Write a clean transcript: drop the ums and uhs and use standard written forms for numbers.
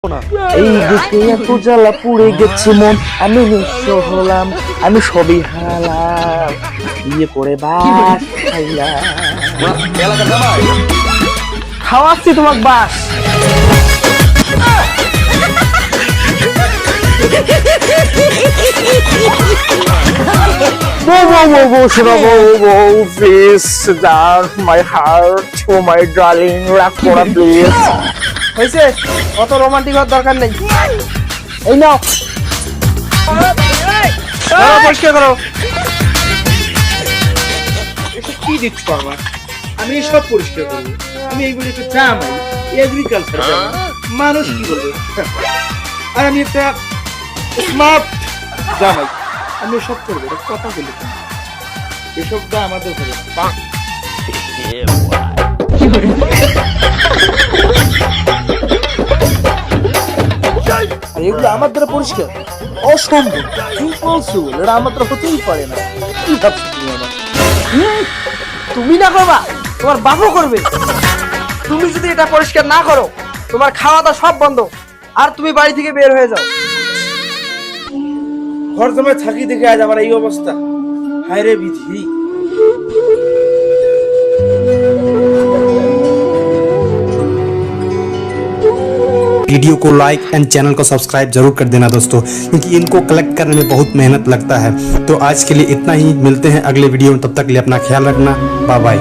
এই দেখে এত জ্বালা পুড়ে গেছে মন, আমি নিঃস্ব হলাম, আমি সবই হারালাম, বিয়ে করে বাস খাইলাম। খাওয়াচ্ছি তোমার বাস। Please, down my heart, oh my darling, রাগ করা প্লিজ। হয়েছে, অত রোমান্টিক হওয়ার দরকার নেই। এই নাও, পরিষ্কার করো। কি দিচ্ছ আমার? আমি সব পরিষ্কার করবো। আমি এইগুলি একটা জামাই, এগ্রিকালচার জামাই, মানুষ কি বলবে? আর আমি একটা স্মার্ট জামাই, আমি সব করবো। কথা বলি এসব দা আমাদের ঘরে এগুলো আমার দ্বারা পরিষ্কার অসম্ভব, ইম্পসিবল। এটা আমার দ্বারা হতেই পারে না। কি ভাবছো তুমি আমার? তুমি না করবা, তোমার বাপও করবে। তুমি যদি এটা পরিষ্কার না করো, তোমার খাওয়া দাওয়া সব বন্ধ, আর তুমি বাড়ি থেকে বের হয়ে যাও। ঘর জমায় থাকি দেখে আজ আমার এই অবস্থা। হায় রে বিধি। वीडियो को लाइक एंड चैनल को सब्सक्राइब जरूर कर देना दोस्तों, क्योंकि इनको कलेक्ट करने में बहुत मेहनत लगता है। तो आज के लिए इतना ही, मिलते हैं अगले वीडियो में, तब तक के लिए अपना ख्याल रखना, बाय बाय।